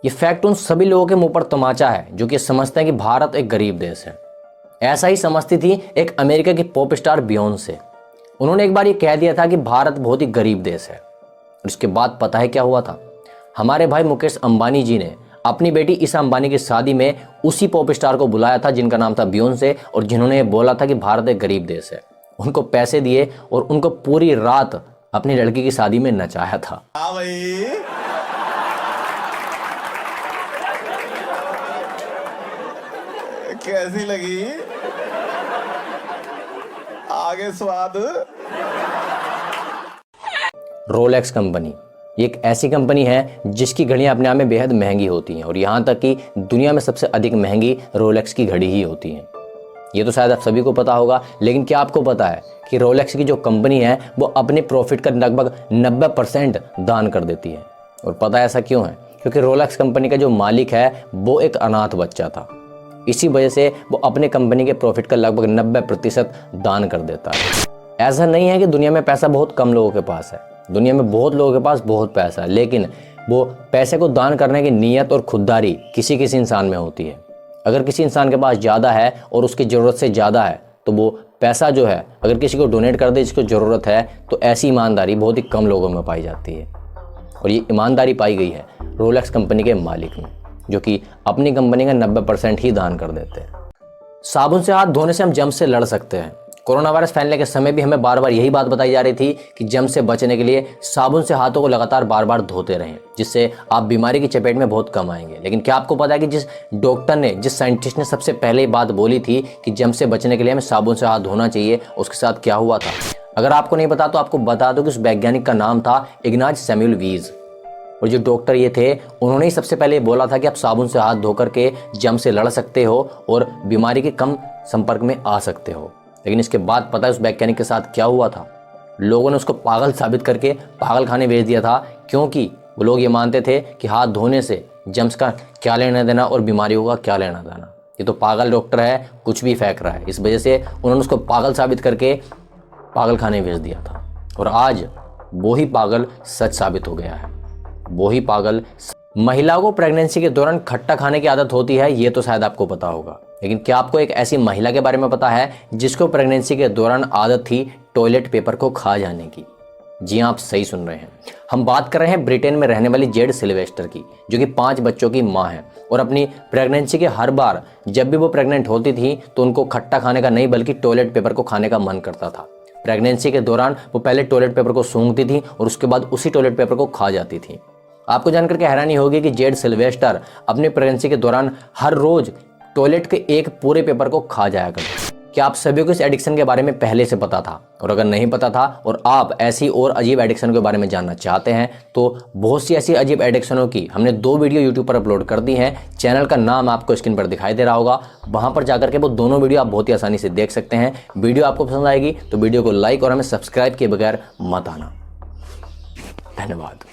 ये फैक्ट उन सभी लोगों के मुंह पर तमाचा है जो कि समझते हैं कि भारत एक गरीब देश है। ऐसा ही समझती थी एक अमेरिका की पॉप स्टार बियोंसे। उन्होंने एक बार ये कह दिया था कि भारत बहुत ही गरीब देश है। और उसके बाद पता है क्या हुआ था? हमारे भाई मुकेश अंबानी जी ने अपनी बेटी ईशा अंबानी की शादी में उसी पॉप स्टार को बुलाया था जिनका नाम था बियोंसे, और जिन्होंने बोला था कि भारत एक गरीब देश है। उनको पैसे दिए और उनको पूरी रात अपनी लड़की की शादी में नचाया था। हाँ भाई, कैसी लगी आगे स्वाद? रोलेक्स कंपनी एक ऐसी कंपनी है जिसकी घड़ियां अपने आप में बेहद महंगी होती हैं, और यहाँ तक कि दुनिया में सबसे अधिक महंगी रोलेक्स की घड़ी ही होती है। ये तो शायद आप सभी को पता होगा, लेकिन क्या आपको पता है कि रोलेक्स की जो कंपनी है वो अपने प्रॉफिट का लगभग 90% दान कर देती है। और पता है ऐसा क्यों है? क्योंकि रोलेक्स कंपनी का जो मालिक है वो एक अनाथ बच्चा था। इसी वजह से वो अपने कंपनी के प्रॉफिट का लगभग 90% दान कर देता है। ऐसा नहीं है कि दुनिया में पैसा बहुत कम लोगों के पास है, दुनिया में बहुत लोगों के पास बहुत पैसा है, लेकिन वो पैसे को दान करने की नीयत और खुददारी किसी किसी इंसान में होती है। अगर किसी इंसान के पास ज़्यादा है और उसकी ज़रूरत से ज़्यादा है तो वो पैसा जो है अगर किसी को डोनेट कर दे जिसको ज़रूरत है, तो ऐसी ईमानदारी बहुत ही कम लोगों में पाई जाती है। और ये ईमानदारी पाई गई है रोलेक्स कंपनी के मालिक में, जो कि अपनी कंपनी का 90% ही दान कर देते हैं। साबुन से हाथ धोने से हम जर्म से लड़ सकते हैं। कोरोना वायरस फैलने के समय भी हमें बार बार यही बात बताई जा रही थी कि जर्म से बचने के लिए साबुन से हाथों को लगातार बार बार धोते रहें, जिससे आप बीमारी की चपेट में बहुत कम आएंगे। लेकिन क्या आपको पता है कि जिस डॉक्टर ने, जिस साइंटिस्ट ने सबसे पहले बात बोली थी कि जर्म से बचने के लिए हमें साबुन से हाथ धोना चाहिए, उसके साथ क्या हुआ था? अगर आपको नहीं पता तो आपको बता दो कि उस वैज्ञानिक का नाम था इग्नाज सैमुअल वीज। और जो डॉक्टर ये थे, उन्होंने ही सबसे पहले बोला था कि आप साबुन से हाथ धो करके जर्म से लड़ सकते हो और बीमारी के कम संपर्क में आ सकते हो। लेकिन इसके बाद पता है उस वैज्ञानिक के साथ क्या हुआ था? लोगों ने उसको पागल साबित करके पागल खाने भेज दिया था, क्योंकि वो लोग ये मानते थे कि हाथ धोने से जर्म्स का क्या लेना देना और बीमारियों का क्या लेना देना। ये तो पागल डॉक्टर है, कुछ भी फेंक रहा है। इस वजह से उन्होंने उसको पागल साबित करके पागल खाने भेज दिया था। और आज वो ही पागल सच साबित हो गया है। वो ही पागल। महिलाओं को प्रेगनेंसी के दौरान खट्टा खाने की आदत होती है, ये तो शायद आपको पता होगा। लेकिन क्या आपको एक ऐसी महिला के बारे में पता है जिसको प्रेगनेंसी के दौरान आदत थी टॉयलेट पेपर को खा जाने की? जी हाँ, आप सही सुन रहे हैं। हम बात कर रहे हैं ब्रिटेन में रहने वाली जेड सिल्वेस्टर की, जो कि 5 बच्चों की माँ है। और अपनी प्रेगनेंसी के हर बार जब भी वो प्रेग्नेंट होती थी तो उनको खट्टा खाने का नहीं बल्कि टॉयलेट पेपर को खाने का मन करता था। प्रेगनेंसी के दौरान वो पहले टॉयलेट पेपर को सूंघती थी और उसके बाद उसी टॉयलेट पेपर को खा जाती थी। आपको जानकर के हैरानी होगी कि जेड सिल्वेस्टर अपनी प्रेगनेंसी के दौरान हर रोज टॉयलेट के एक पूरे पेपर को खा जाया करती। क्या आप सभी को इस एडिक्शन के बारे में पहले से पता था? और अगर नहीं पता था और आप ऐसी और अजीब एडिक्शन के बारे में जानना चाहते हैं तो बहुत सी ऐसी अजीब एडिक्शनों की हमने 2 वीडियो यूट्यूब पर अपलोड कर दी हैं। चैनल का नाम आपको स्क्रीन पर दिखाई दे रहा होगा, वहां पर जाकर के वो दोनों वीडियो आप बहुत ही आसानी से देख सकते हैं। वीडियो आपको पसंद आएगी तो वीडियो को लाइक और हमें सब्सक्राइब किए बगैर मत आना। धन्यवाद।